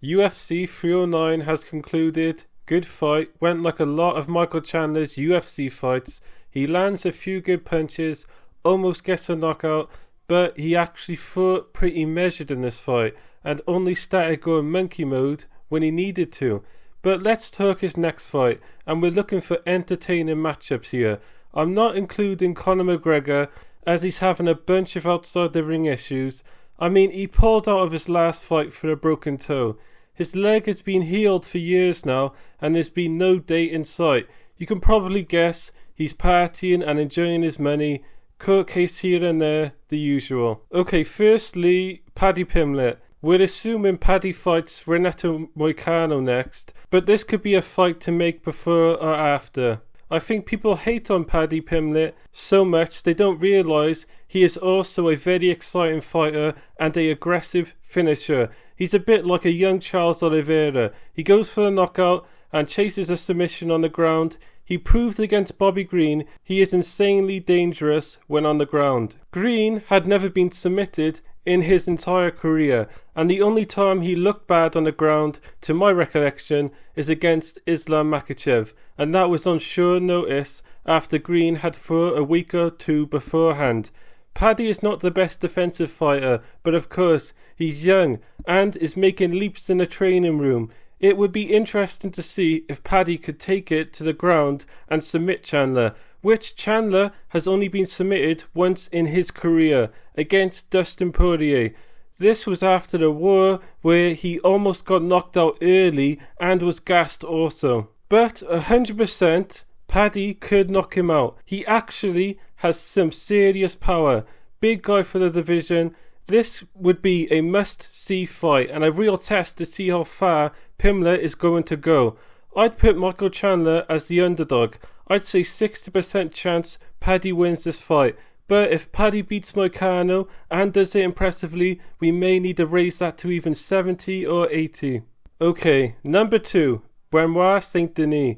UFC 309 has concluded. Good fight. Went like a lot of Michael Chandler's UFC fights. He lands a few good punches, almost gets a knockout, but he actually fought pretty measured in this fight and only started going monkey mode when he needed to. But let's talk his next fight, and we're looking for entertaining matchups here. I'm not including Conor McGregor as he's having a bunch of outside the ring issues. I mean, he pulled out of his last fight for a broken toe. His leg has been healed for years now and there's been no date in sight. You can probably guess he's partying and enjoying his money. Court case here and there, the usual. Okay, firstly, Paddy Pimblett. We're assuming Paddy fights Renato Moicano next, but this could be a fight to make before or after. I think people hate on Paddy Pimblett so much they don't realise he is also a very exciting fighter and an aggressive finisher. He's a bit like a young Charles Oliveira. He goes for the knockout and chases a submission on the ground. He proved against Bobby Green he is insanely dangerous when on the ground. Green had never been submitted in his entire career, and the only time he looked bad on the ground, to my recollection, is against Islam Makhachev, and that was on short notice after Green had fought a week or two beforehand. Paddy is not the best defensive fighter, but of course, he's young and is making leaps in the training room. It would be interesting to see if Paddy could take it to the ground and submit Chandler, which Chandler has only been submitted once in his career, against Dustin Poirier. This was after the war where he almost got knocked out early and was gassed also. But 100% Paddy could knock him out. He actually has some serious power. Big guy for the division. This would be a must-see fight and a real test to see how far Pimblett is going to go. I'd put Michael Chandler as the underdog. I'd say 60% chance Paddy wins this fight. But if Paddy beats Moicano and does it impressively, we may need to raise that to even 70 or 80. Okay, number 2, Benoit St. Denis.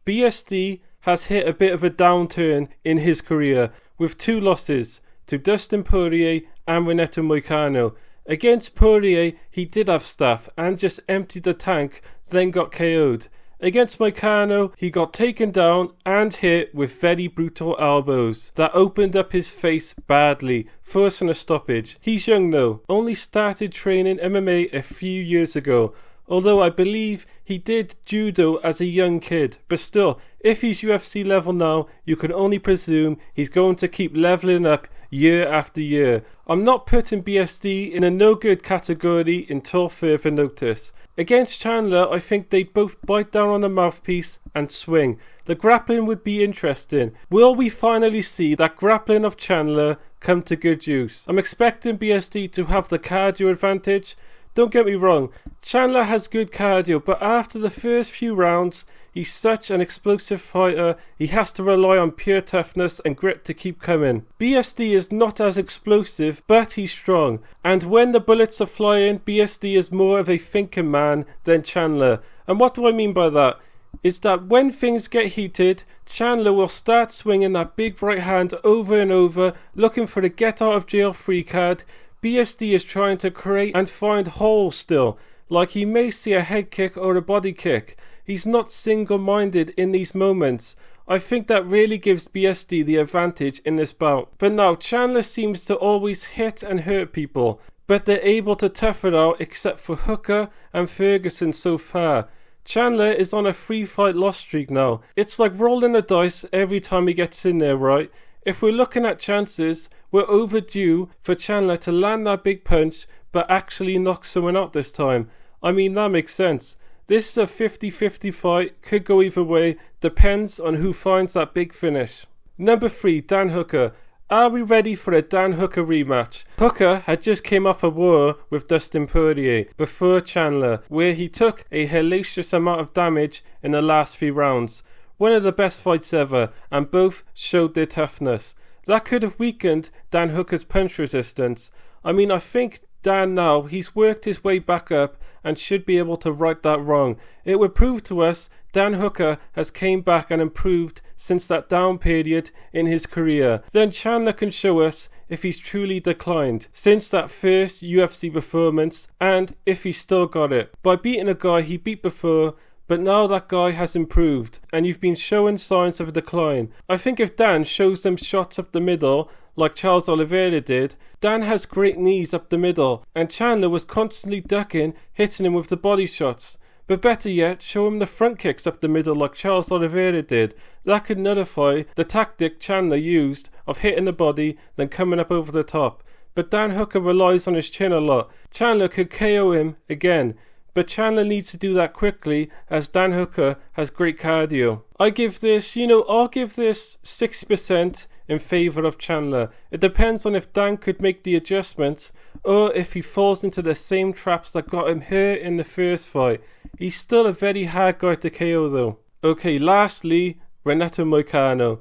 BSD has hit a bit of a downturn in his career with 2 losses to Dustin Poirier and Renato Moicano. Against Poirier, he did have staff and just emptied the tank, then got KO'd. Against Moicano, he got taken down and hit with very brutal elbows that opened up his face badly, forcing a stoppage. He's young though, only started training MMA a few years ago, although I believe he did judo as a young kid. But still, if he's UFC level now, you can only presume he's going to keep leveling up year after year. I'm not putting BSD in a no good category until further notice. Against Chandler, I think they'd both bite down on the mouthpiece and swing. The grappling would be interesting. Will we finally see that grappling of Chandler come to good use? I'm expecting BSD to have the cardio advantage. Don't get me wrong, Chandler has good cardio, but after the first few rounds, he's such an explosive fighter, he has to rely on pure toughness and grit to keep coming. BSD is not as explosive, but he's strong, and when the bullets are flying, BSD is more of a thinking man than Chandler. And what do I mean by that? Is that when things get heated, Chandler will start swinging that big right hand over and over, looking for the get out of jail free card. BSD is trying to create and find holes still, like he may see a head kick or a body kick. He's not single-minded in these moments. I think that really gives BSD the advantage in this bout. But now, Chandler seems to always hit and hurt people, but they're able to tough it out except for Hooker and Ferguson so far. Chandler is on a 3-fight loss streak now. It's like rolling the dice every time he gets in there, right? If we're looking at chances, we're overdue for Chandler to land that big punch but actually knock someone out this time. I mean, that makes sense. This is a 50-50 fight, could go either way, depends on who finds that big finish. Number 3, Dan Hooker. Are we ready for a Dan Hooker rematch? Hooker had just came off a war with Dustin Poirier before Chandler, where he took a hellacious amount of damage in the last few rounds. One of the best fights ever, and both showed their toughness. That could have weakened Dan Hooker's punch resistance. I mean, I think Dan now, he's worked his way back up and should be able to right that wrong. It would prove to us Dan Hooker has came back and improved since that down period in his career. Then Chandler can show us if he's truly declined since that first UFC performance, and if he still got it. By beating a guy he beat before, but now that guy has improved, and you've been showing signs of a decline. I think if Dan shows them shots up the middle, like Charles Oliveira did, Dan has great knees up the middle, and Chandler was constantly ducking, hitting him with the body shots. But better yet, show him the front kicks up the middle like Charles Oliveira did. That could nullify the tactic Chandler used of hitting the body, then coming up over the top. But Dan Hooker relies on his chin a lot. Chandler could KO him again, but Chandler needs to do that quickly, as Dan Hooker has great cardio. I'll give this 60% in favour of Chandler. It depends on if Dan could make the adjustments, or if he falls into the same traps that got him hurt in the first fight. He's still a very hard guy to KO though. Okay, lastly, Renato Moicano.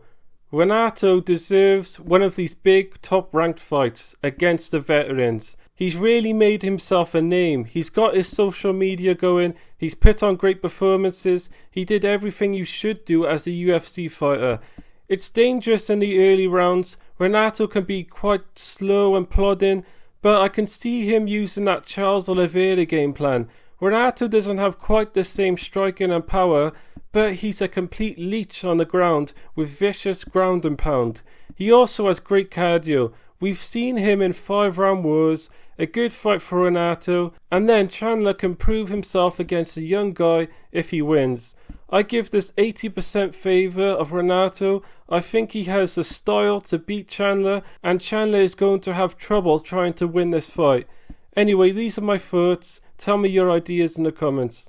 Renato deserves one of these big top-ranked fights against the veterans. He's really made himself a name. He's got his social media going. He's put on great performances. He did everything you should do as a UFC fighter. It's dangerous in the early rounds. Renato can be quite slow and plodding, but I can see him using that Charles Oliveira game plan. Renato doesn't have quite the same striking and power, but he's a complete leech on the ground with vicious ground and pound. He also has great cardio. We've seen him in 5-round wars, a good fight for Renato, and then Chandler can prove himself against a young guy if he wins. I give this 80% favour of Renato. I think he has the style to beat Chandler, and Chandler is going to have trouble trying to win this fight. Anyway, these are my thoughts. Tell me your ideas in the comments.